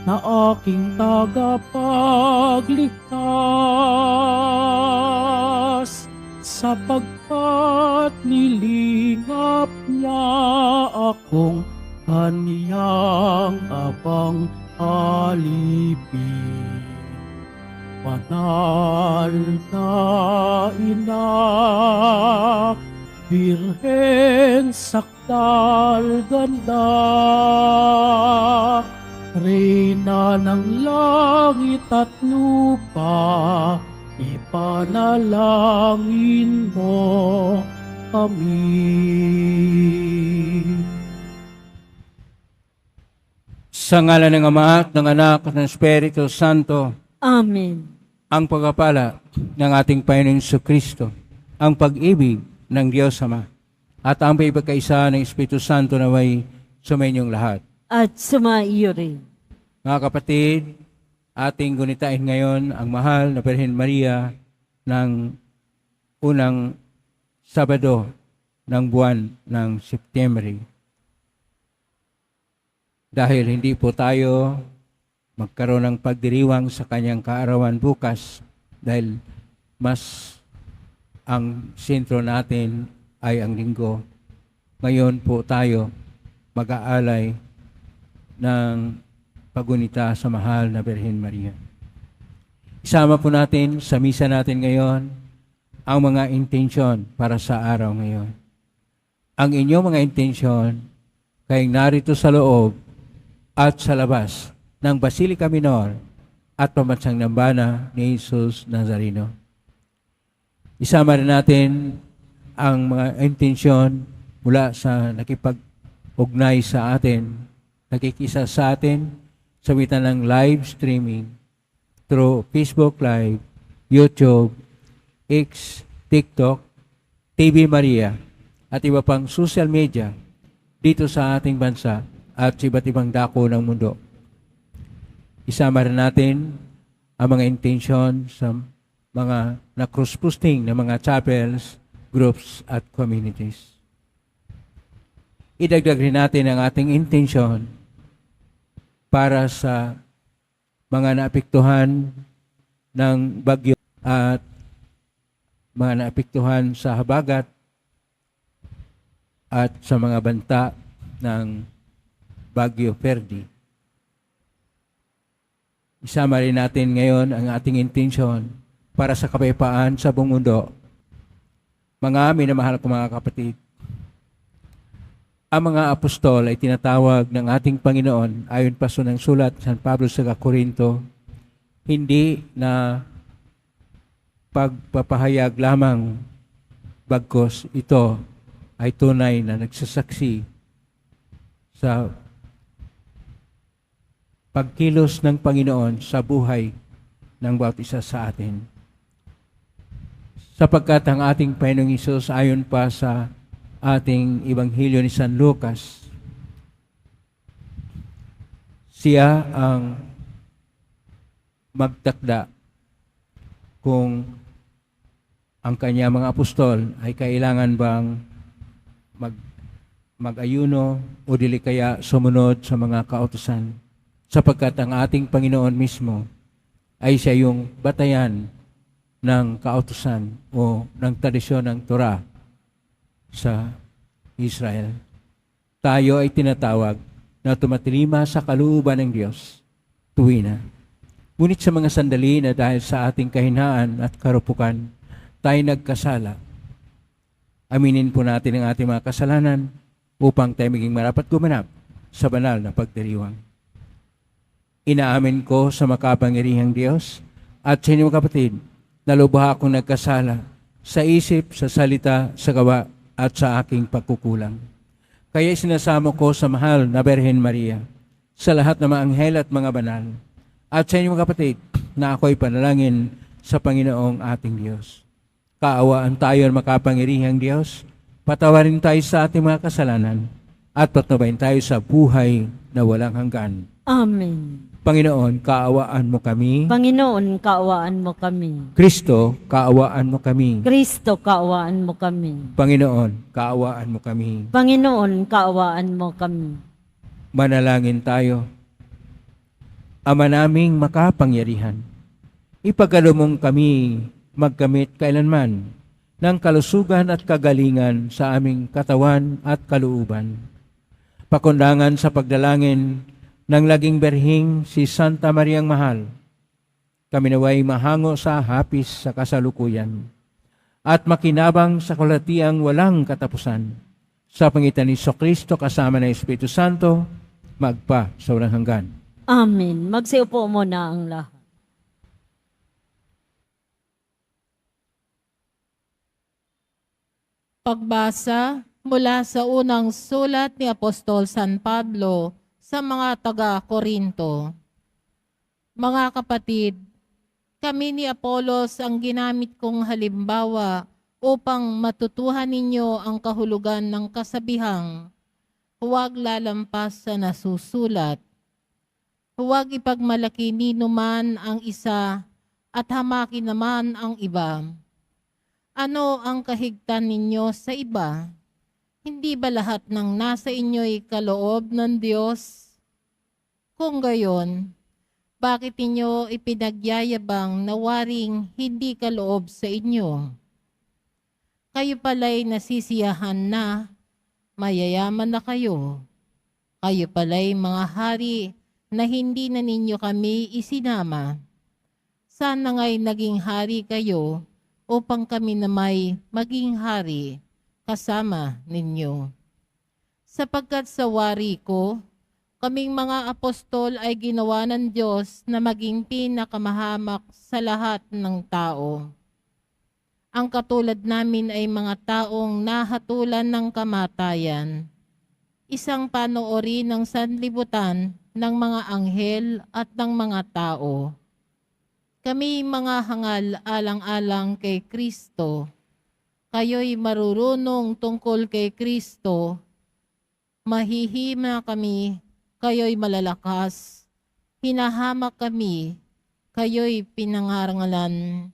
na aking tagapagligtas, sapagkat nilingap niya akong kaniyang abang alipin. Banal na ina, Birhen sakdal ganda, Reyna ng langit at lupa, ipanalangin mo kami. Sa ngalan ng Ama at ng Anak at ng Espiritu Santo, Amen. ang pagpapala ng ating Panginoong Kristo, ang pag-ibig ng Diyos Ama, at ang pagkakaisa ng Espiritu Santo naway sumainyong lahat. At sumaiyo rin. Mga kapatid, ating gunitain ngayon ang mahal na Birhen Maria ng unang Sabado ng buwan ng Setyembre. Dahil hindi po tayo magkaroon ng pagdiriwang sa kanyang kaarawan bukas, dahil mas ang sentro natin ay ang linggo. Ngayon po tayo mag-aalay ng pagunita sa mahal na Birhen Maria. Isama po natin sa misa natin ngayon ang mga intensyon para sa araw ngayon. Ang inyong mga intensyon kayong narito sa loob at sa labas ng Basilica Minor at Pambansang Dambana ni Jesus Nazareno. Isama rin natin ang mga intensyon mula sa nakipag-ugnay sa atin, nakikisa sa atin sa witan ng live streaming through Facebook Live, YouTube, X, TikTok, TV Maria, at iba pang social media dito sa ating bansa at sa iba't ibang dako ng mundo. Isama rin natin ang mga intention sa mga na-cross-posting na mga chapels, groups, at communities. Idagdag rin natin ang ating intention para sa mga naapektuhan ng bagyo at mga naapektuhan sa habagat at sa mga banta ng Bagyo Ferdi. Isama rin natin ngayon ang ating intensyon para sa kapayapaan sa buong mundo. Mga minamahal ko mga kapatid, ang mga apostol ay tinatawag ng ating Panginoon ayon pa sa ng sulat San Pablo sa Korinto, hindi na pagpapahayag lamang, bagkus ito ay tunay na nagsasaksi sa pagkilos ng Panginoon sa buhay ng bawat isa sa atin. Sapagkat ang ating Panginoong Hesus ayon pa sa ating Ebanghelyo ni San Lucas, siya ang magtakda kung ang kanya mga apostol ay kailangan bang mag-ayuno o dili kaya sumunod sa mga kautusan, sapagkat ang ating Panginoon mismo ay siya yung batayan ng kautusan o ng tradisyon ng Torah sa Israel. Tayo ay tinatawag na tumatilima sa kalooban ng Diyos tuwina. Ngunit sa mga sandali na dahil sa ating kahinaan at karupukan, tayo nagkasala. Aminin po natin ang ating mga kasalanan upang tayo maging marapat gumanap sa banal na pagdiriwang. Inaamin ko sa makapangyarihang Diyos at sa inyong kapatid na lubha akong nagkasala sa isip, sa salita, sa gawa at sa aking pagkukulang. Kaya sinasamo ko sa mahal na Birhen Maria, sa lahat ng mga anghel at mga banal, at sa inyong kapatid na ako'y panalangin sa Panginoong ating Diyos. Kaawaan tayo ng makapangyarihang Diyos, patawarin tayo sa ating mga kasalanan, at patnubayan tayo sa buhay na walang hanggan. Amen. Panginoon, kaawaan mo kami. Panginoon, kaawaan mo kami. Kristo, kaawaan mo kami. Kristo, kaawaan mo kami. Panginoon, kaawaan mo kami. Panginoon, kaawaan mo kami. Manalangin tayo. Ama naming makapangyarihan, ipagkaloob mong kami magkamit kailanman ng kalusugan at kagalingan sa aming katawan at kalooban. Pakundangan sa pagdalangin ng laging berhing si Santa Mariang Mahal, kami naway mahango sa hapis sa kasalukuyan at makinabang sa kalatiang walang katapusan. Sa pangitan ni Kristo kasama ng Espiritu Santo, magpa sa walang hanggan. Amen. Magsiupo muna ang lahat. Pagbasa mula sa unang sulat ni Apostol San Pablo sa mga taga-Korinto. Mga kapatid, kami ni Apolos ang ginamit kong halimbawa upang matutuhan ninyo ang kahulugan ng kasabihang, huwag lalampas sa nasusulat. Huwag ipagmalaki ninuman ang isa at hamakin naman ang iba. Ano ang kahigtan ninyo sa iba? Hindi ba lahat ng nasa inyo'y kaloob ng Diyos? Kung gayon, bakit inyo ipinagyayabang na waring hindi kaloob sa inyo? Kayo pala'y nasisiyahan na, mayayaman na kayo. Kayo pala'y mga hari na hindi na ninyo kami isinama. Sana nga'y naging hari kayo upang kami na may maging hari kasama ninyo. Sapagkat sa wari ko, kaming mga apostol ay ginawa ng Diyos na maging pinakamahamak sa lahat ng tao. Ang katulad namin ay mga taong nahatulan ng kamatayan, isang panoorin ng sanlibutan ng mga anghel at ng mga tao. Kami mga hangal alang-alang kay Kristo, kayo'y marurunong tungkol kay Kristo, mahihima kami, kayo'y malalakas, hinahamak kami, kayo'y pinangarangalan.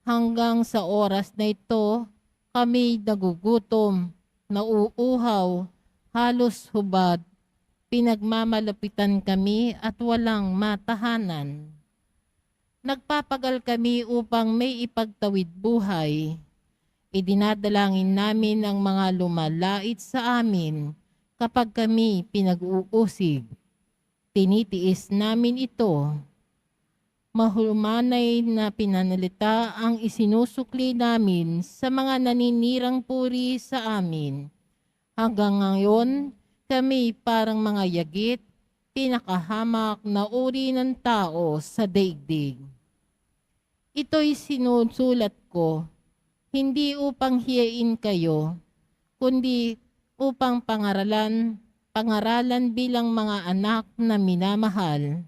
Hanggang sa oras na ito, kami nagugutom, nauuhaw, halos hubad, pinagmamalapitan kami at walang matahanan. Nagpapagal kami upang may ipagtawid buhay. Idinadalangin namin ang mga lumalait sa amin kapag kami pinag-uusig. Tinitiis namin ito. Mahumanay na pinanalita ang isinusukli namin sa mga naninirang puri sa amin. Hanggang ngayon, kami parang mga yagit, pinakahamak na uri ng tao sa daigdig. Ito'y sinusulat ko, hindi upang hiyain kayo, kundi upang pangaralan bilang mga anak na minamahal,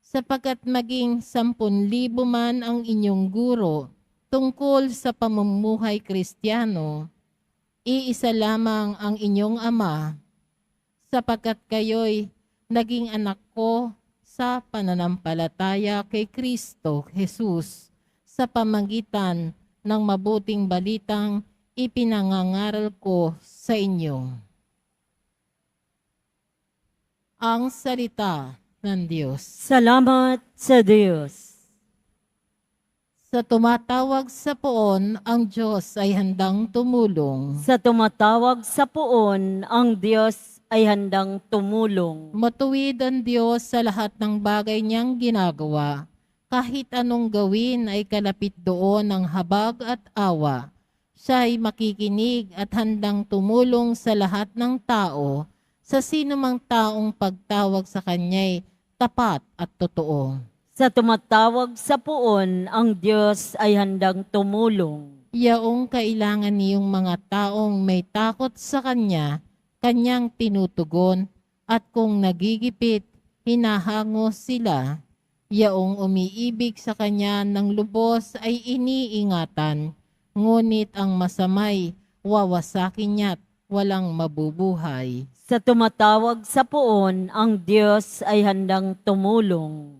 sapagkat maging 10,000 man ang inyong guro tungkol sa pamumuhay Kristiyano, iisa lamang ang inyong Ama, sapagkat kayo'y naging anak ko sa pananampalataya kay Kristo Jesus sa pamagitan ng mabuting balitang ipinangangaral ko sa inyo. Ang salita ng Diyos. Salamat sa Diyos. Sa tumatawag sa poon, ang Diyos ay handang tumulong. Sa tumatawag sa poon, ang Diyos ay handang tumulong. Matuwid ang Diyos sa lahat ng bagay niyang ginagawa. Kahit anong gawin ay kalapit doon ang habag at awa. Siya ay makikinig at handang tumulong sa lahat ng tao, sa sinumang taong pagtawag sa Kanya'y tapat at totoo. Sa tumatawag sa poon, ang Diyos ay handang tumulong. Yaong kailangan niyong mga taong may takot sa Kanya, Kanyang tinutugon, at kung nagigipit, hinahango sila. Yaong umiibig sa Kanya ng lubos ay iniingatan, ngunit ang masamay, wawasakin niya't walang mabubuhay. Sa tumatawag sa poon, ang Diyos ay handang tumulong.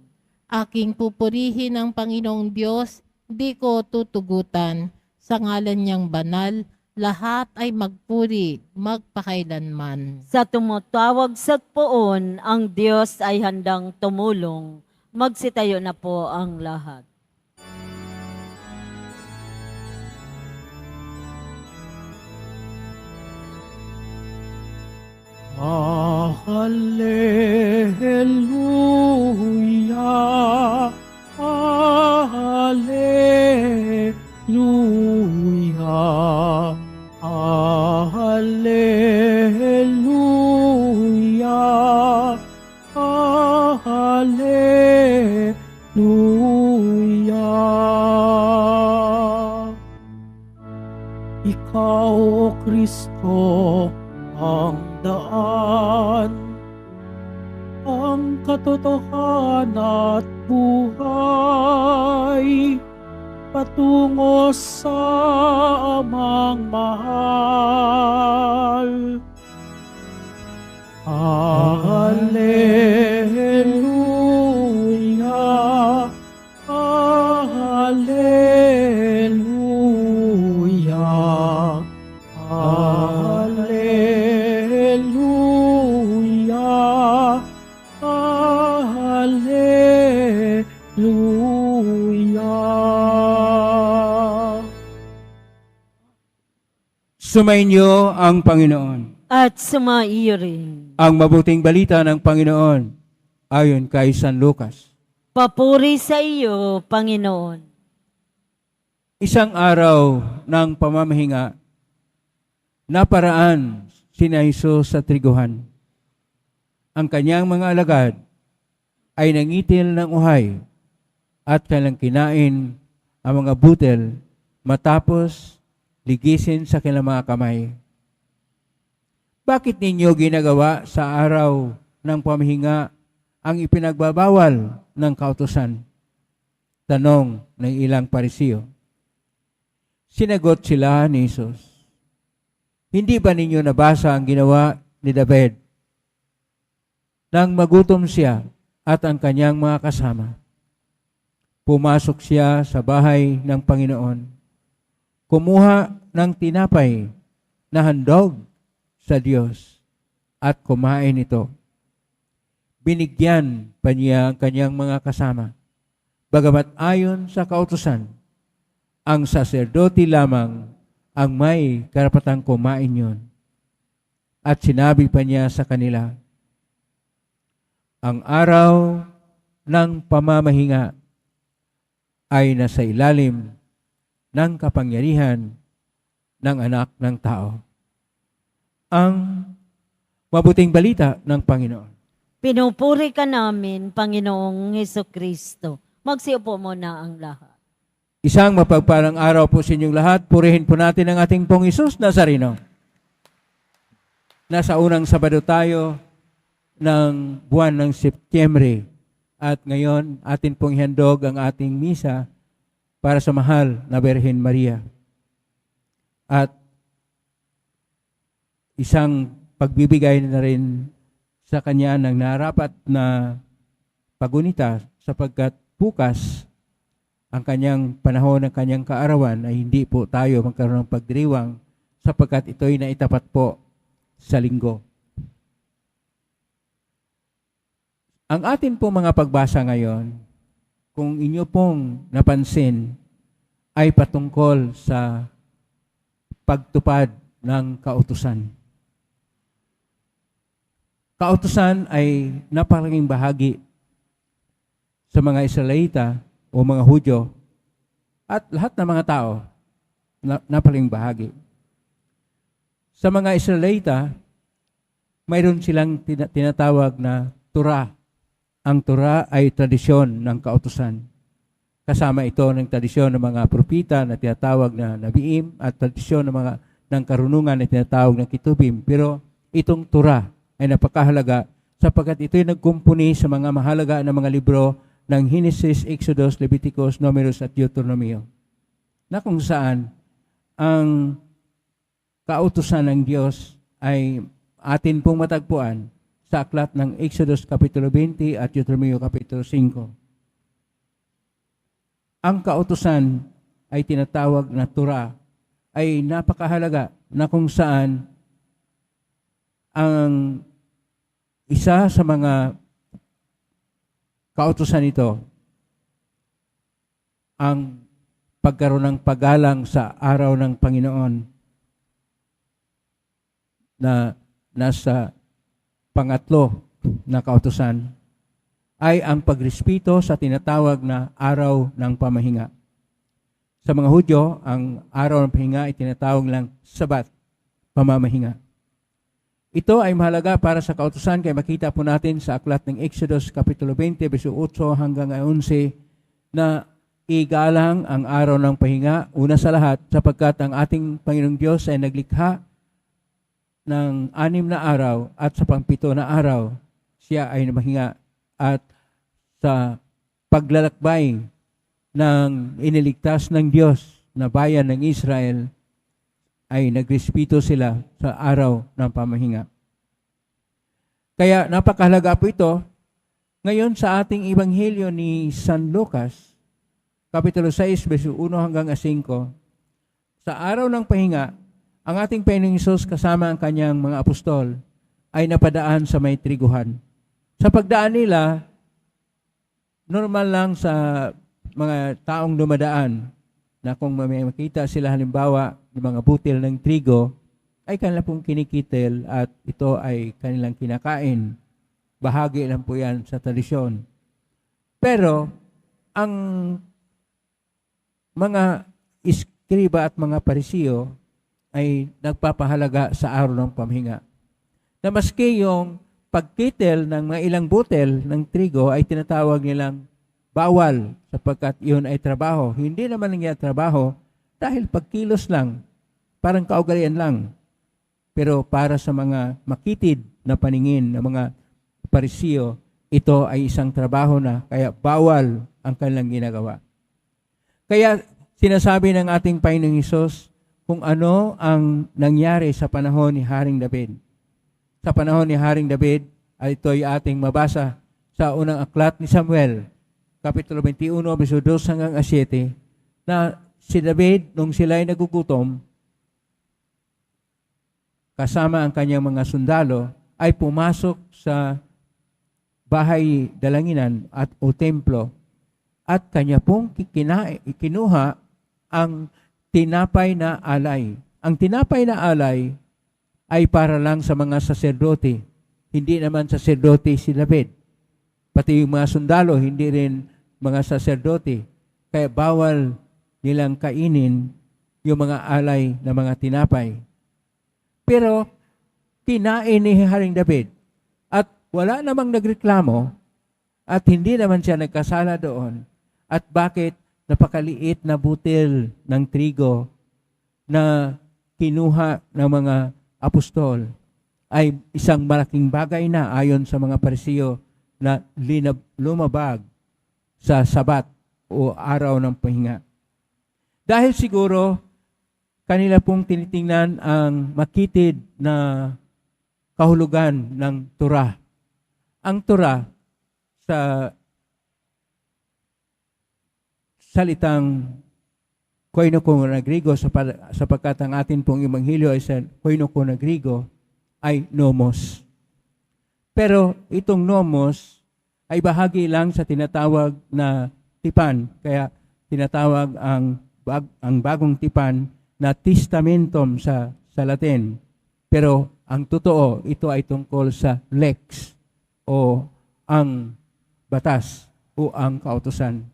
Aking pupurihin ang Panginoong Diyos, di ko tutugutan. Sa ngalan niyang banal, lahat ay magpuri, magpakailanman. Sa tumatawag sa poon, ang Diyos ay handang tumulong. Magsitayo na po ang lahat. Hallelujah, Hallelujah, Hallelujah, Hallelujah. Ikaw, O Kristo, ang daan, ang katotohanan at buhay, patungo sa Amang mahal. Hallelujah, Hallelujah, Hallelujah, Hallelujah. Sumainyo ang Panginoon. At sumaiyo rin. Ang mabuting balita ng Panginoon ayon kay San Lucas. Papuri sa iyo, Panginoon. Isang araw ng pamamahinga, naparaan sina Jesus sa triguhan. Ang kanyang mga alagad ay nangitil ng uhay at kanilang kinain ang mga butil matapos ligisin sa kanilang mga kamay. Bakit ninyo ginagawa sa araw ng pamahinga ang ipinagbabawal ng kautusan? Tanong ng ilang Parisiyo. Sinagot sila ni Jesus, hindi ba ninyo nabasa ang ginawa ni David nang magutom siya at ang kanyang mga kasama? Pumasok siya sa bahay ng Panginoon, kumuha ng tinapay na handog sa Diyos at kumain ito. Binigyan pa niya ang kanyang mga kasama, bagamat ayon sa kautusan, ang saserdote lamang ang may karapatang kumain yon. At sinabi pa niya sa kanila, ang araw ng pamamahinga ay nasa ilalim ng kapangyarihan ng Anak ng Tao. Ang mabuting balita ng Panginoon. Pinupuri ka namin, Panginoong Hesukristo. Magsiupo muna ang lahat. Isang mapagpalang araw po sa inyong lahat. Purihin po natin ang ating Pong Hesus Nazareno. Nasa unang Sabado tayo ng buwan ng Setyembre. At ngayon, atin pong ihandog ang ating misa para sa mahal na Birhen Maria. At isang pagbibigay na rin sa kanya ng narapat na pagunita sapagkat bukas ang kanyang panahon ng kanyang kaarawan ay hindi po tayo magkaroon ng pagdiriwang sapagkat ito'y naitapat po sa linggo. Ang atin po mga pagbasa ngayon, kung inyo pong napansin, ay patungkol sa pagtupad ng kautusan. Kautusan ay napalaking bahagi sa mga Israelita o mga Hudyo at lahat ng mga tao, napalaking bahagi. Sa mga Israelita, mayroon silang tinatawag na Torah. Ang Torah ay tradisyon ng kautusan. Kasama ito ng tradisyon ng mga propita na tinatawag na Nabiim at tradisyon ng karunungan na tinatawag na Kitubim. Pero itong Torah ay napakahalaga sapagkat ito'y nagkumpuni sa mga mahalaga na mga libro ng Genesis, Exodus, Leviticus, Numeros at Deuteronomio, na kung saan ang kautusan ng Diyos ay atin pong matagpuan sa aklat ng Exodus Kapitulo 20 at Deuteronomio Kapitulo 5. Ang kautusan ay tinatawag na Torah ay napakahalaga na kung saan ang isa sa mga kautusan ito ang pagkaroon ng paggalang sa araw ng Panginoon na nasa pangatlo na kautusan ay ang pagrespeto sa tinatawag na araw ng pamahinga. Sa mga Hudyo, ang araw ng pahinga ay tinatawag lang Sabat, pamamahinga. Ito ay mahalaga para sa kautusan kaya makita po natin sa aklat ng Exodus Kapitulo 20, verso 8 hanggang 11 na igalang ang araw ng pahinga una sa lahat sapagkat ang ating Panginoong Diyos ay naglikha ng 6 na araw at sa pang-7 na araw siya ay namahinga at sa paglalakbay ng iniligtas ng Diyos na bayan ng Israel ay nagrespeto sila sa araw ng pamahinga. Kaya napakahalaga po ito. Ngayon sa ating Ebanghelyo ni San Lucas, Kapitulo 6, verso 1 hanggang 5, sa araw ng pahinga, ang ating Panginoong Hesus kasama ang kanyang mga apostol ay napadaan sa may triguhan. Sa pagdaan nila, normal lang sa mga taong dumadaan na kung may makita sila halimbawa ng mga butil ng trigo, ay kanila pong kinikitil at ito ay kanilang kinakain. Bahagi lang po yan sa tradisyon. Pero, ang mga iskriba at mga parisiyo ay nagpapahalaga sa araw ng pamahinga. Na maski yung pagkitil ng mga ilang butil ng trigo ay tinatawag nilang bawal sapagkat iyon ay trabaho. Hindi naman niya trabaho dahil pagkilos lang, parang kaugalian lang. Pero para sa mga makitid na paningin ng mga parisiyo, ito ay isang trabaho na kaya bawal ang kanilang ginagawa. Kaya sinasabi ng ating Panginoong Hesus kung ano ang nangyari sa panahon ni Haring David. Sa panahon ni Haring David, ay ito ay ating mabasa sa unang aklat ni Samuel, Kapitulo 21, verso 2 hanggang 7, na si David, nung sila ay nagugutom, kasama ang kanyang mga sundalo, ay pumasok sa bahay dalanginan at o templo at kanya pong kinuha ang tinapay na alay. Ang tinapay na alay ay para lang sa mga saserdote. Hindi naman saserdote si David. Pati yung mga sundalo, hindi rin mga saserdote. Kaya bawal nilang kainin yung mga alay na mga tinapay. Pero kinain ni Haring David at wala namang nagreklamo at hindi naman siya nagkasala doon. At bakit napakaliit na butil ng trigo na kinuha ng mga apostol ay isang malaking bagay na ayon sa mga Parisiyo na lumabag sa Sabat o araw ng pahinga. Dahil siguro kanila pong tinitingnan ang makitid na kahulugan ng Torah. Ang Torah sa salitang Koinoko na Grigo sapagkat ang atin pong Ebanghelyo ay sa Koinoko na Grigo ay nomos. Pero itong nomos ay bahagi lang sa tinatawag na tipan. Kaya tinatawag ang bagong tipan na testamentum sa Latin. Pero ang totoo, ito ay tungkol sa lex o ang batas o ang kautusan.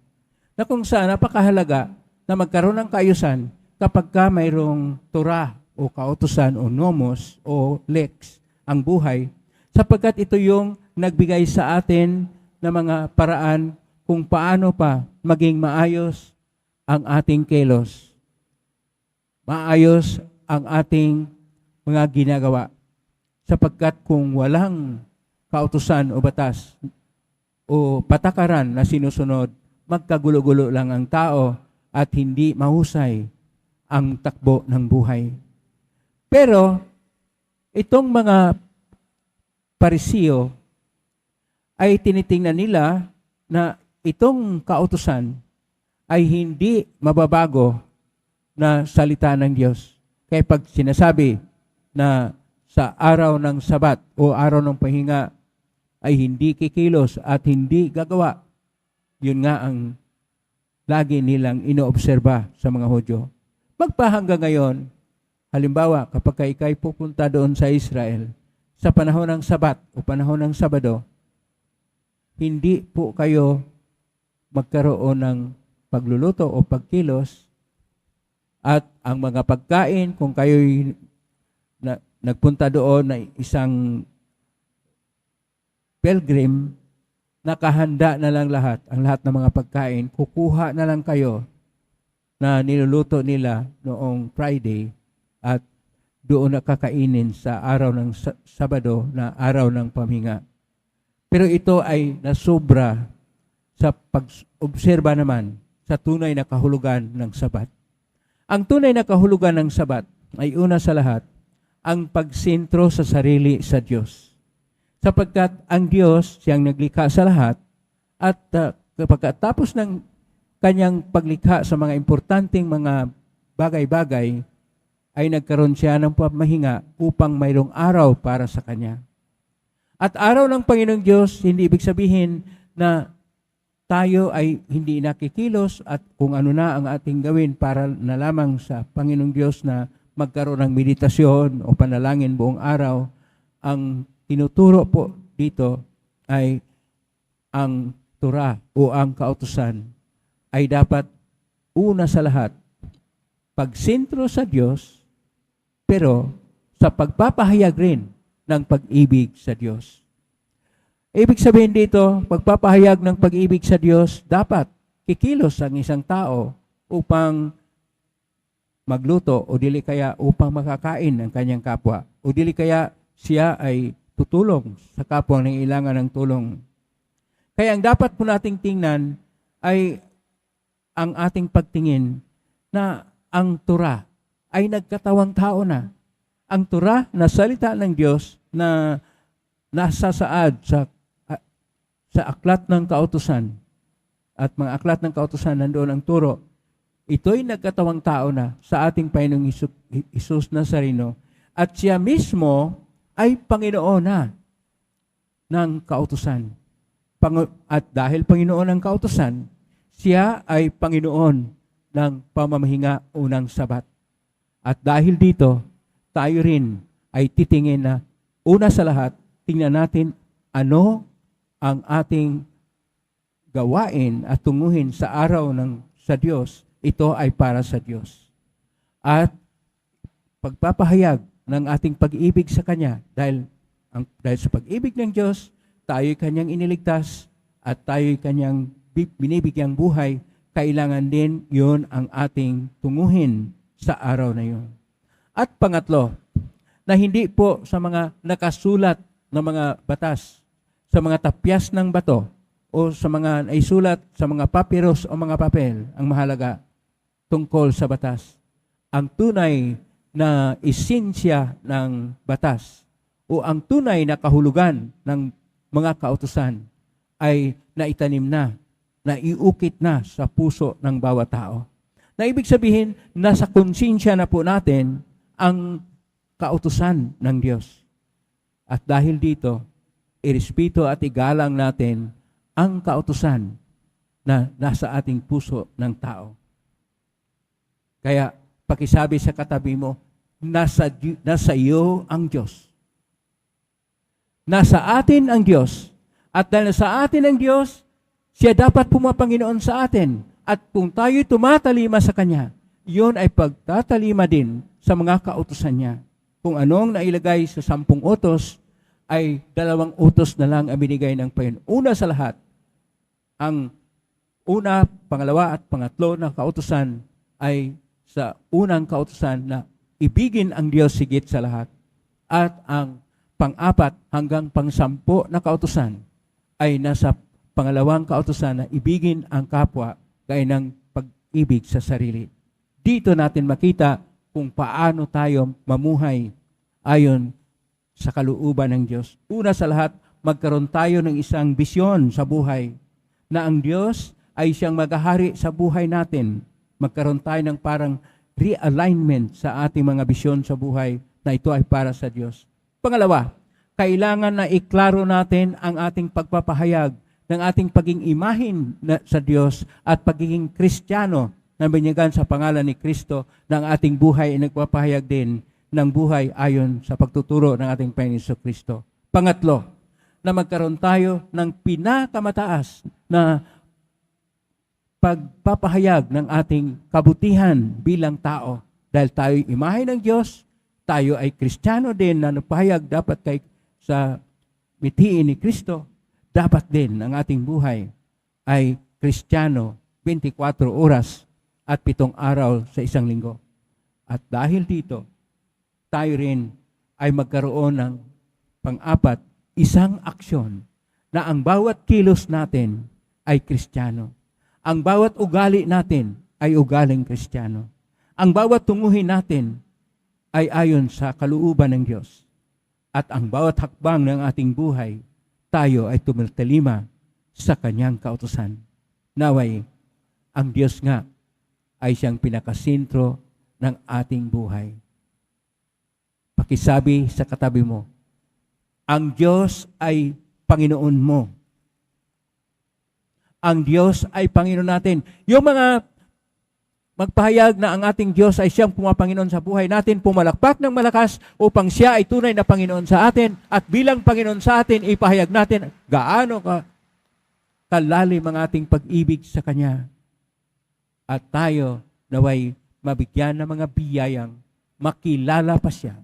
Na kung saan napakahalaga na magkaroon ng kaayusan kapag ka mayroong Torah o kautusan o nomos o lex ang buhay, sapagkat ito yung nagbigay sa atin ng mga paraan kung paano pa maging maayos ang ating kilos. Maayos ang ating mga ginagawa. Sapagkat kung walang kautusan o batas o patakaran na sinusunod, magkagulo-gulo lang ang tao at hindi mahusay ang takbo ng buhay. Pero itong mga Parisiyo ay tinitingnan nila na itong kautusan ay hindi mababago na salita ng Diyos. Kaya pag sinasabi na sa araw ng Sabat o araw ng pahinga ay hindi kikilos at hindi gagawa Yun nga ang lagi nilang inoobserba sa mga Hudyo. Magpahanggang ngayon, halimbawa, kapag ikay pupunta doon sa Israel, sa panahon ng Sabat o panahon ng Sabado, hindi po kayo magkaroon ng pagluluto o pagkilos, at ang mga pagkain, kung kayo'y nagpunta doon na isang pilgrim, nakahanda na lang lahat, ang lahat ng mga pagkain, kukuha na lang kayo na niluluto nila noong Friday at doon na kakainin sa araw ng Sabado na araw ng pamhinga. Pero ito ay nasobra sa pag-obserba naman sa tunay na kahulugan ng Sabat. Ang tunay na kahulugan ng Sabat ay una sa lahat, ang pagsentro sa sarili sa Diyos. Sapagkat ang Diyos, siyang naglikha sa lahat, at pagkatapos ng kanyang paglikha sa mga importanteng mga bagay-bagay, ay nagkaroon siya ng pamahinga upang mayroong araw para sa kanya. At araw ng Panginoong Diyos, hindi ibig sabihin na tayo ay hindi nakikilos at kung ano na ang ating gawin para na lamang sa Panginoong Diyos na magkaroon ng meditasyon o panalangin buong araw. Ang tinuturo po dito ay ang Torah o ang kautusan ay dapat una sa lahat pagsentro sa Diyos, pero sa pagpapahayag rin ng pag-ibig sa Diyos. Ibig sabihin dito, pagpapahayag ng pag-ibig sa Diyos, dapat kikilos ang isang tao upang magluto o dili kaya upang makakain ng kanyang kapwa o dili kaya siya ay tutulong sa kapwa ng ilangan ng tulong. Kaya ang dapat po nating tingnan ay ang ating pagtingin na ang Torah ay nagkatawang tao na. Ang Torah na salita ng Diyos na nasasaad sa aklat ng kautusan at mga aklat ng kautusan nandoon ang turo. Ito'y nagkatawang tao na sa ating Panginoong Hesus Nazareno at siya mismo ay Panginoon na ng kautusan. At dahil Panginoon ng kautusan, siya ay Panginoon ng pamamahinga unang Sabat. At dahil dito, tayo rin ay titingin na una sa lahat, tingnan natin ano ang ating gawain at tunguhin sa araw sa Diyos. Ito ay para sa Diyos. At pagpapahayag ng ating pag-ibig sa Kanya dahil sa pag-ibig ng Diyos, tayo'y Kanyang iniligtas at tayo'y Kanyang binibigyang buhay, kailangan din yun ang ating tunguhin sa araw na yun. At pangatlo, na hindi po sa mga nakasulat na mga batas, sa mga tapyas ng bato, o sa mga naisulat sa mga papyrus o mga papel, ang mahalaga tungkol sa batas. Ang tunay na esensya ng batas o ang tunay na kahulugan ng mga kautusan ay naitanim na, naiukit na sa puso ng bawat tao. Na ibig sabihin, nasa konsensya na po natin ang kautusan ng Diyos. At dahil dito, irespeto at igalang natin ang kautusan na nasa ating puso ng tao. Kaya, pakisabi sa katabi mo, nasa iyo ang Diyos. Nasa atin ang Diyos. At dahil sa atin ang Diyos, siya dapat pumapanginoon sa atin. At kung tayo'y tumatalima sa Kanya, yun ay pagtatalima din sa mga kautusan niya. Kung anong nailagay sa 10 utos, ay 2 utos na lang ang binigay ng Panginoon. Una sa lahat, ang una, pangalawa at pangatlo na kautusan ay sa unang kautusan na ibigin ang Diyos higit sa lahat. At ang pang-4 hanggang pang-10 na kautusan ay nasa pangalawang kautusan na ibigin ang kapwa gaya ng pag-ibig sa sarili. Dito natin makita kung paano tayo mamuhay ayon sa kalooban ng Diyos. Una sa lahat, magkaroon tayo ng isang bisyon sa buhay na ang Diyos ay siyang maghahari sa buhay natin. Magkaroon tayo ng parang realignment sa ating mga bisyon sa buhay na ito ay para sa Diyos. Pangalawa, kailangan na iklaro natin ang ating pagpapahayag ng ating pagiging imahin sa Diyos at pagiging Kristiyano na binyagan sa pangalan ni Kristo, ng ating buhay ay nagpapahayag din ng buhay ayon sa pagtuturo ng ating Panginoon Kristo. Pangatlo, na magkaroon tayo ng pinakamataas na pagpapahayag ng ating kabutihan bilang tao. Dahil tayo imahe ng Diyos, tayo ay Kristiyano din na nagpahayag dapat sa mitiin ni Kristo. Dapat din ang ating buhay ay Kristiyano 24 oras at 7 araw sa isang linggo. At dahil dito, tayo rin ay magkaroon ng pang-apat, isang aksyon na ang bawat kilos natin ay Kristiyano. Ang bawat ugali natin ay ugaling Kristiyano. Ang bawat tunguhin natin ay ayon sa kalooban ng Diyos. At ang bawat hakbang ng ating buhay, tayo ay tumitalima sa Kanyang kautusan. Naway, ang Diyos nga ay siyang pinakasentro ng ating buhay. Pakisabi sa katabi mo, ang Diyos ay Panginoon mo. Ang Diyos ay Panginoon natin. Yung mga magpahayag na ang ating Diyos ay siyang pumapanginoon sa buhay natin, pumalakpak ng malakas upang siya ay tunay na Panginoon sa atin, at bilang Panginoon sa atin, ipahayag natin gaano kalalim ang ating pag-ibig sa Kanya. At tayo naway mabigyan ng mga biyayang makilala pa siya,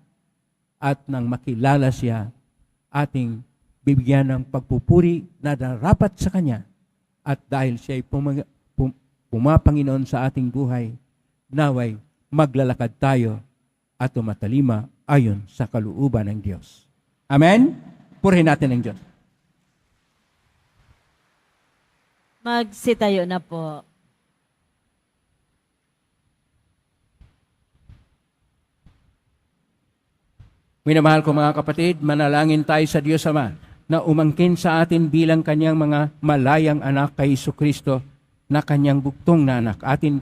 at nang makilala siya, ating bibigyan ng pagpupuri na darapat sa Kanya. At dahil siya ay pumapanginoon sa ating buhay, naway maglalakad tayo at tumatalima ayon sa kalooban ng Diyos. Amen? Purihin natin ang Diyos. Magsitayo na po. Minamahal ko mga kapatid, manalangin tayo sa Diyos Ama na umangkin sa atin bilang Kanyang mga malayang anak kay Jesucristo, na Kanyang buktong na anak. Atin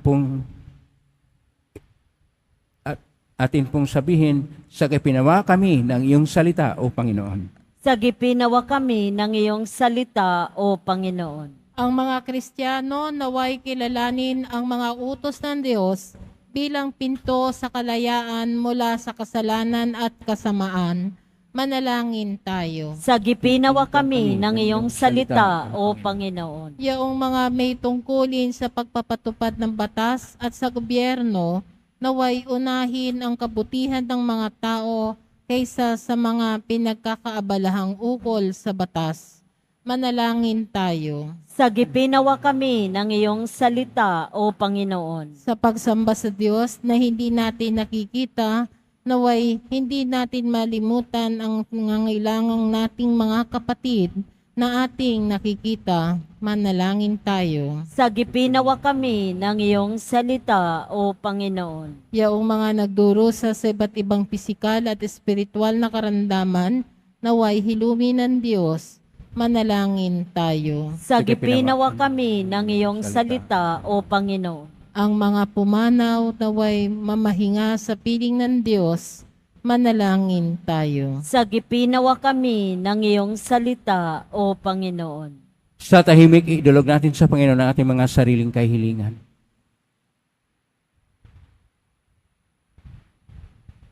pong sabihin, sagipinawa kami ng iyong salita, O Panginoon. Sagipinawa kami ng iyong salita, O Panginoon. Ang mga Kristiyano naway kilalanin ang mga utos ng Diyos bilang pinto sa kalayaan mula sa kasalanan at kasamaan. Manalangin tayo. Sagipinawa kami ng iyong salita, O Panginoon. Yaong mga may tungkulin sa pagpapatupad ng batas at sa gobyerno, naway unahin ang kabutihan ng mga tao kaysa sa mga pinagkakaabalahang ukol sa batas. Manalangin tayo. Sagipinawa kami ng iyong salita, O Panginoon. Sa pagsamba sa Diyos na hindi natin nakikita, naway hindi natin malimutan ang nangangailangang nating mga kapatid na ating nakikita. Manalangin tayo. Sagipinawa kami ng iyong salita, O Panginoon. Yaong mga nagdurusa sa iba't ibang pisikal at espiritual na karamdaman, naway hilumin ng Diyos. Manalangin tayo. Sagipinawa kami ng iyong salita, O Panginoon. Ang mga pumanaw naway mamahinga sa piling ng Diyos, manalangin tayo. Sagipinawa kami ng iyong salita, O Panginoon. Sa tahimik, idulog natin sa Panginoon ang ating mga sariling kahilingan.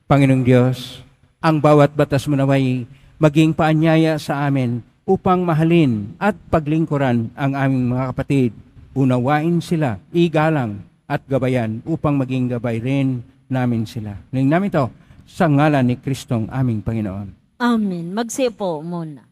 Panginoong Diyos, ang bawat batas mo naway maging paanyaya sa amin upang mahalin at paglingkuran ang aming mga kapatid. Unawain sila, igalang at gabayan upang maging gabay rin namin sila. Ning namin ito sa ngalan ni Kristong aming Panginoon. Amen. Magsipo muna.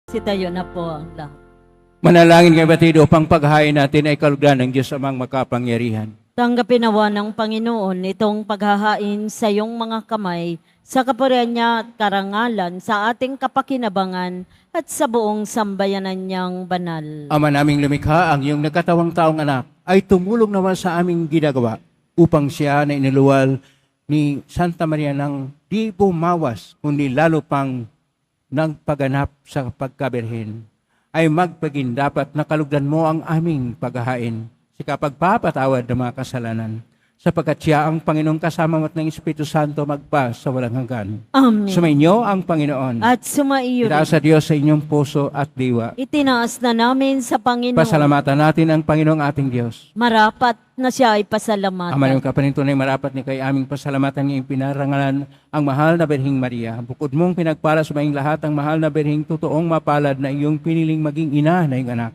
Sitayo na po ang lahat. Manalangin kayo batid upang paghahain natin ay kalugdan ng Diyos amang makapangyarihan. Tanggapin nawa ng Panginoon itong paghahain sa iyong mga kamay sa kapurihan niya at karangalan sa ating kapakinabangan at sa buong sambayanan niyang banal. Ama naming lumikha, ang iyong nagkatawang taong anak ay tumulong naman sa aming ginagawa upang siya na iniluwal ni Santa Maria ng di bumawas, kundi lalo pang nagpaganap sa pagkabirhen, ay magpagindapat na kalugdan mo ang aming paghahain sa pagpapatawad ng mga kasalanan, sapagkat siya ang Panginoong kasama ng Espiritu Santo magpa sa walang hanggan. Amen. Sumainyo ang Panginoon. At sumaiyo Itaas sa Diyos sa inyong puso at diwa. itinaas na namin sa Panginoon. Pasalamatan natin ang Panginoong ating Diyos. Marapat na siya ay pasalamatan. Ama ng kapanintunay, marapat ni kay aming pasalamatan ngayong pinarangalan ang mahal na Birheng Maria. Bukod mong pinagpala sa maing lahat ang mahal na Birheng totoong mapalad na iyong piniling maging ina na iyong anak.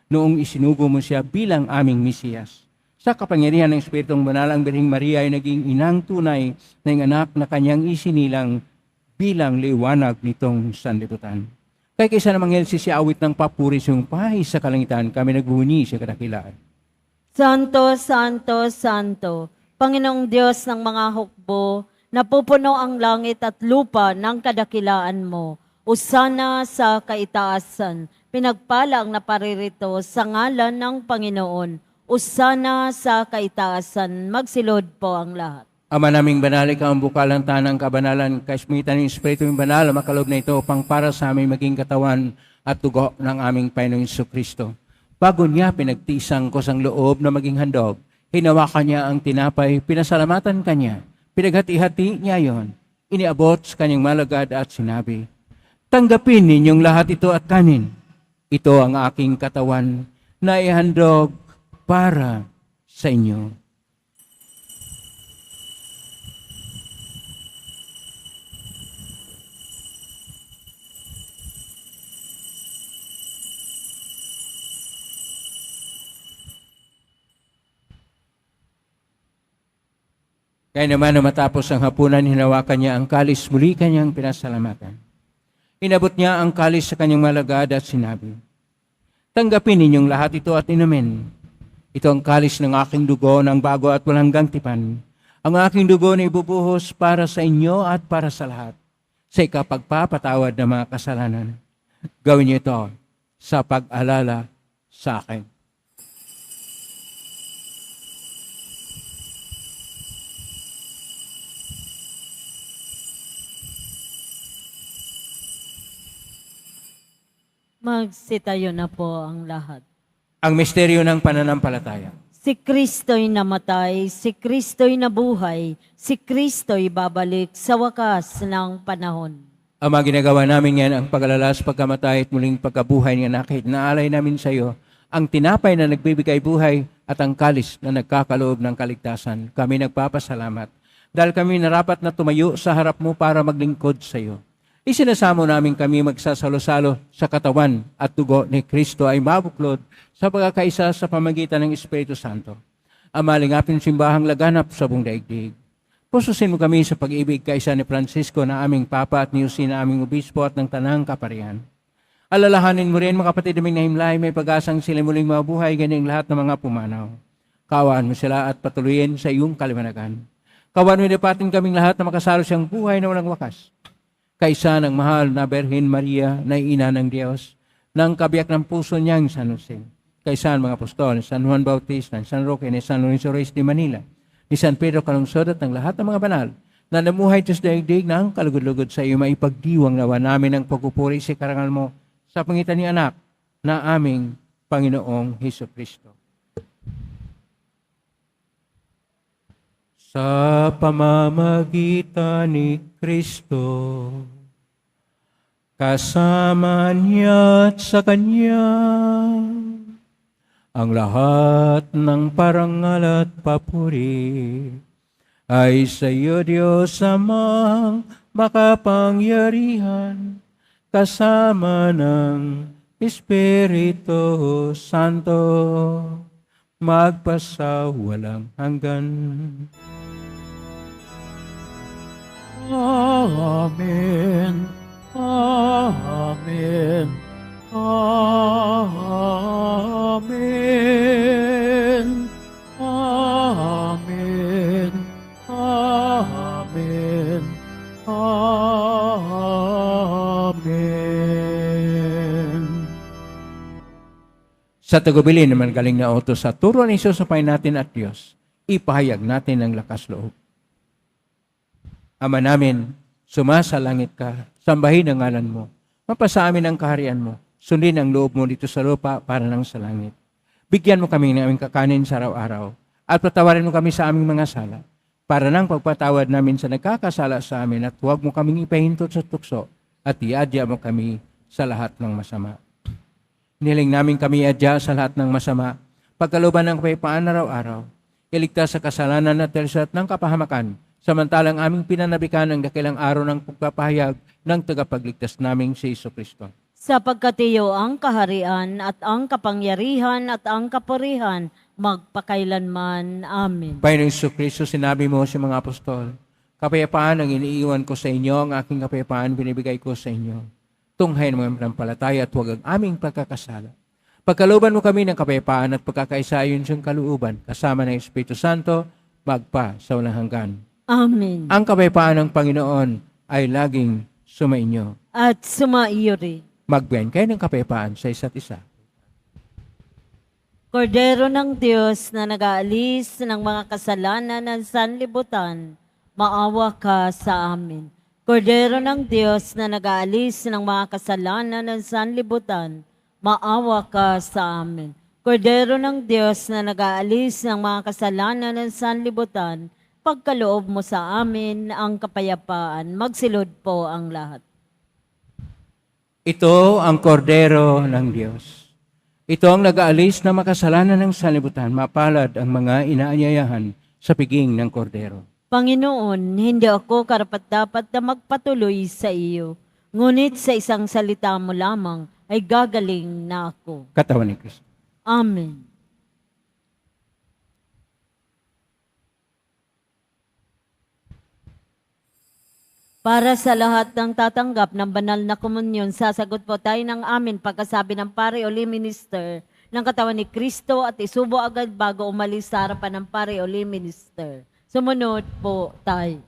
Noong isinugo mo siya bilang aming Mesiyas. Sa kapangyarihan ng Espiritong Banal, ang Birheng Maria ay naging inang tunay na iyong anak na kanyang isinilang bilang liwanag nitong sanlibutan. Kaya kaysa namang si awit ng papuri siyong pahay sa kalangitan, kami naghuni sa kadakilaan. Santo, Santo, Santo, Panginoong Diyos ng mga hukbo, napupuno ang langit at lupa ng kadakilaan mo. Usana sa kaitaasan, pinagpala ang naparirito sa ngalan ng Panginoon. Usana sa kaitaasan, magsilod po ang lahat. Ama naming banal, ikaw ang bukalang tanang kabanalan, kaismitan ng Espiritu yung banal, makalob na ito upang para sa aming maging katawan at dugo ng aming Panginoong Jesucristo. Bago niya pinagtisang ko sang loob na maging handog, hinawakan niya ang tinapay, pinasalamatan kanya, pinaghati-hati niya yon, iniabot sa kanyang malagad at sinabi, tanggapin ninyong lahat ito at kanin. Ito ang aking katawan na ihandog para sa inyo. Kaya naman na matapos ang hapunan, hinawakan niya ang kalis, muli kanyang pinasalamatan. Inabot niya ang kalis sa kanyang malagad at sinabi, tanggapin ninyong lahat ito at inumin. Ito ang kalis ng aking dugo ng bago at walang hanggang tipan. Ang aking dugo na ibubuhos para sa inyo at para sa lahat, sa ikapagpapatawad ng mga kasalanan. Gawin niyo ito sa pag-alala sa akin. Magsitayo na po ang lahat. Ang misteryo ng pananampalataya. Si Kristo'y namatay, si Kristo'y nabuhay, si Kristo'y babalik sa wakas ng panahon. Ama, ginagawa namin yan ang pag-alalas, pagkamatay at muling pagkabuhay ng anak. Naalay namin sa iyo ang tinapay na nagbibigay buhay at ang kalis na nagkakaloob ng kaligtasan. Kami nagpapasalamat dahil kami narapat na tumayo sa harap mo para maglingkod sa iyo. Isinasamo namin kami magsasalo-salo sa katawan at dugo ni Kristo ay mabuklod sa pagkakaisa sa pamagitan ng Espiritu Santo. Ama, lingapin simbahang laganap sa buong daigdig. Pususin mo kami sa pag-ibig kaisa ni Francisco na aming Papa at ni Jose na aming Obispo at ng Tanang Kaparian. Alalahanin mo rin mga kapatid naming nahimlay, may pag-asang sila muling mabuhay ganyang lahat ng mga pumanaw. Kawaan mo sila at patuloyin sa iyong kaliwanagan. Kawaan mo dapatin kaming lahat na makasalo siyang buhay na walang wakas. Kaisa ng mahal na Birhen Maria na ina ng Diyos, ng kabiyak ng puso niyang San Jose. Kaisa ng mga apostol, San Juan Bautista, San Roque, ni San Lorenzo Reyes de Manila, ni San Pedro Calungsod at ng lahat ng mga banal, na namuhay Diyos daigdig ng kalugod-lugod sa iyo, maipagdiwang nawa namin ang pagpupuri sa karangal mo sa pangitan ni anak na aming Panginoong Jesucristo. Sa pamamagitan ni Kristo, kasama niya at sa Kanya, ang lahat ng parangal at papuri ay sa iyo, Diyos Amang makapangyarihan, kasama ng Espiritu Santo, magpasawalang hanggan. Amen. Amen. Amen. Amen. Amen. Amen. Sa tagubilin naman galing na utos sa turo ni Jesus sa Panginoon natin at Diyos, ipahayag natin ang lakas loob. Ama namin, sumasalangit ka, sambahin ang ngalan mo, mapasa amin ang kaharian mo, sundin ang loob mo dito sa lupa para nang sa langit. Bigyan mo kami ng aming kakanin sa araw-araw, at patawarin mo kami sa aming mga sala, para nang pagpatawad namin sa nagkakasala sa amin, at huwag mo kaming ipahintot sa tukso, at iadya mo kami sa lahat ng masama. Niling namin kami iadya sa lahat ng masama, pagkaluban ng kapayapaan araw-araw, iligtas sa kasalanan at tersat ng kapahamakan, samantalang aming pinanabikan ang dakilang araw ng pagpapahayag ng tagapagligtas naming si Jesucristo. Sapagkat iyo ang kaharian at ang kapangyarihan at ang kapurihan magpakailanman. Amen. Panginoong Jesucristo, sinabi mo sa mga apostol, kapayapaan ang iniiwan ko sa inyo, ang aking kapayapaan binibigay ko sa inyo. Tunghayin mo ang panampalataya at huwag ang aming pagkakasala. Pagkaluban mo kami ng kapayapaan at pagkakaisa ayon sa kalooban, kasama ng Espiritu Santo, magpa sa walang hanggan. Amen. Ang kapayapaan ng Panginoon ay laging sumainyo. At sumaiyo rin. Magbiyan kayo ng kapayapaan sa isa't isa. Kordero ng Diyos na nag-aalis ng mga kasalanan ng sanlibutan, maawa ka sa amin. Kordero ng Diyos na nag-aalis ng mga kasalanan ng sanlibutan, maawa ka sa amin. Kordero ng Diyos na nag-aalis ng mga kasalanan ng sanlibutan, pagkaloob mo sa amin ang kapayapaan. Magsilod po ang lahat. Ito ang kordero ng Diyos. Ito ang nag-aalis ng makasalanan ng sanlibutan. Mapalad ang mga inaanyayahan sa piging ng kordero. Panginoon, hindi ako karapat-dapat na magpatuloy sa iyo. Ngunit sa isang salita mo lamang ay gagaling na ako. Katawan ni Kristo. Amen. Para sa lahat ng tatanggap ng banal na komunyon, sasagot po tayo ng amin pagkasabi ng pare o lay minister ng katawan ni Kristo at isubo agad bago umalis sa harapan ng pare o lay minister. Sumunod po tayo.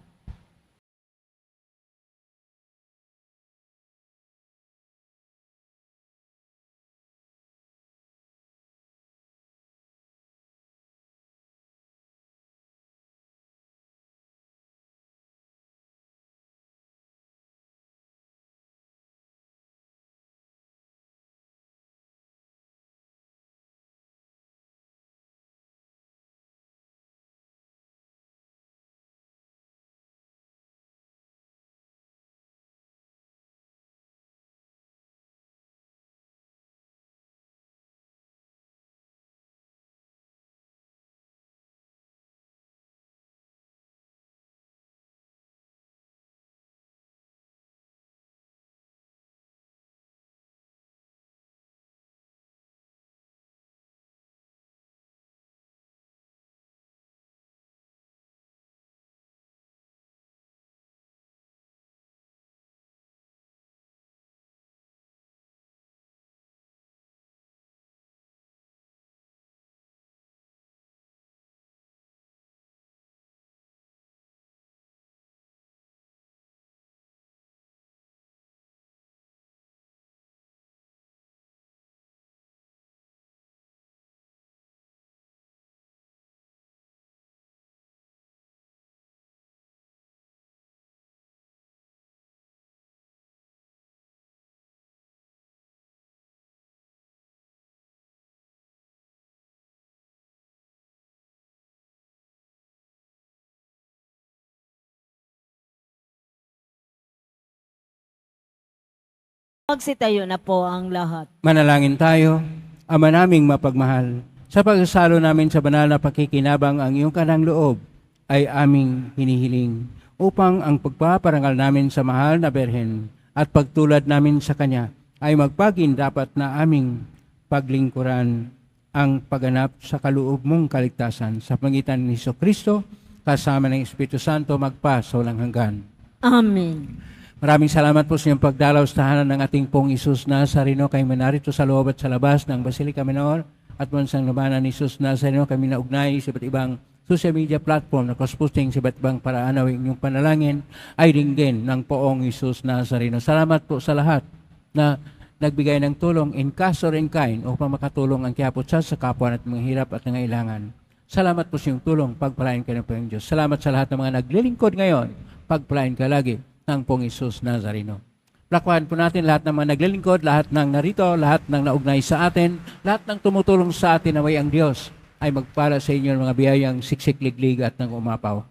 Magsitayo na po ang lahat. Manalangin tayo, Ama naming mapagmahal. Sa pagsasalo namin sa banal na pakikinabang ang iyong kanang loob ay aming hinihiling upang ang pagpaparangal namin sa mahal na Berhen at pagtulad namin sa Kanya ay magpaging dapat na aming paglingkuran ang pagganap sa kaloob mong kaligtasan sa pangitan ni Jesucristo kasama ng Espiritu Santo magpa sa walang hanggan. Amen. Maraming salamat po sa inyong pagdalaw sa tahanan ng ating pong Isus Nazareno. Kami narito sa loob at sa labas ng Basilica Minor at Bansang Labanan ni Isus Nazareno. Kami naugnay sa iba't ibang social media platform na cross-posting sa iba't ibang paraan na inyong panalangin ay ringgin ng poong Isus Nazareno. Salamat po sa lahat na nagbigay ng tulong in cash or in kind upang makatulong ang Quiapo Church sa kapwa at mga hirap at nangailangan. Salamat po sa iyong tulong. Pagpalain ka ng Panginoon Diyos. Salamat sa lahat ng mga naglilingkod ngayon. Pagpalain ka lagi ng Pong Isus Nazareno. Lakwahan po natin lahat ng mga naglilingkod, lahat ng narito, lahat ng naugnay sa atin, lahat ng tumutulong sa atin na may ang Diyos ay magpala sa inyo ng mga biyayang siksik, liglig at ng umapaw.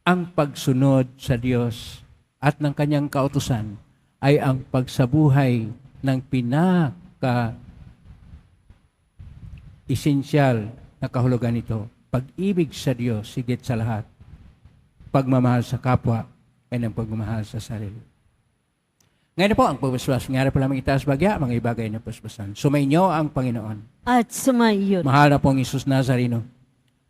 Ang pagsunod sa Diyos at ng kanyang kautusan ay ang pagsabuhay ng pinaka-esensyal na kahulugan nito. Pag-ibig sa Diyos, higit sa lahat. Pagmamahal sa kapwa, ay ng pagmamahal sa sarili. Ngayon po, ang pagbasbas, nangyari po lamang itaas bagya, mga ibagay na pasbasan. Sumainyo ang Panginoon. At sumayon. Mahal na pong Isus Nazareno.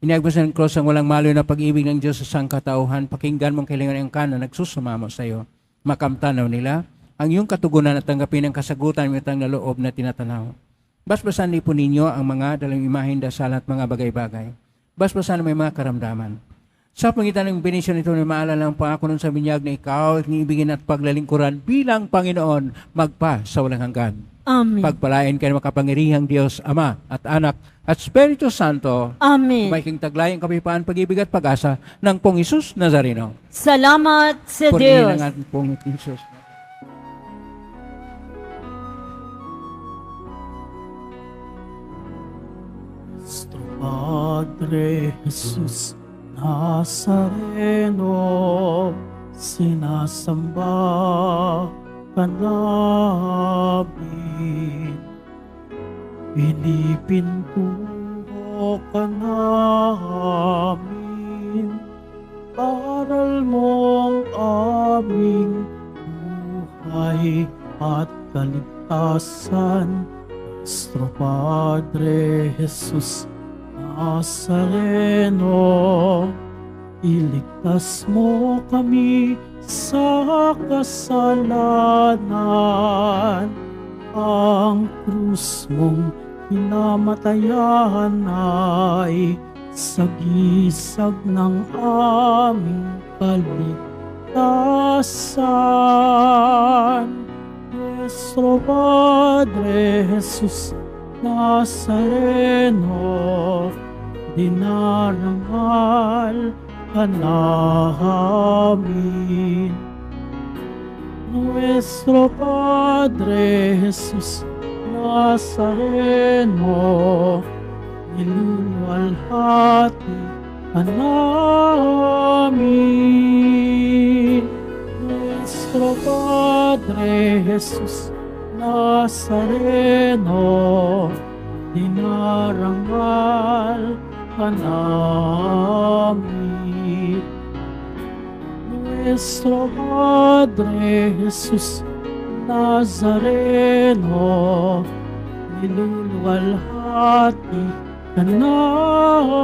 Iniagbasan ng cross ang walang malo na pag-ibig ng Diyos sa sangkatauhan. Pakinggan mong kailangan ang kanan, nagsusumamo sa iyo. Makamtanaw nila ang iyong katugunan at tanggapin ang kasagutan ng itang loob na tinatanaw. Basbasan din po ninyo ang mga dalang imahin, dasal at mga bagay-bagay. Basbasan may mga karamdaman. Sa pangitan ng benisyon ito na maalala ang pangako nun sa binyag na ikaw at niibigin at paglalingkuran bilang Panginoon magpa sa walang hanggan. Amen. Pagpalain kayo makapangirihang Diyos, Ama at Anak at Espiritu Santo. Amen. May king taglayang kapayapaan, pag-ibig at pag-asa ng Pong Isus Nazareno. Salamat sa Purihin Diyos. ang ating Pong Isus. Nuestro Padre Jesus Nazareno, sinasamba ka namin. Pinipintuho ka namin. Aral mong aming buhay at kaligtasan. Nuestro Padre Jesus Nazareno, iligtas mo kami sa kasalanan. Ang krus mong pinamatayan ay sagisag ng aming kaligtasan. Nuestro Padre Jesus Nazareno, dinarangal ka namin. Nuestro Padre Jesus Nazareno, niluluwalhati ka namin. Nuestro Padre Jesus Nazareno, dinarangal ka namin. Nuestro Padre Jesus Nazareno, niluluwalhati ka namin.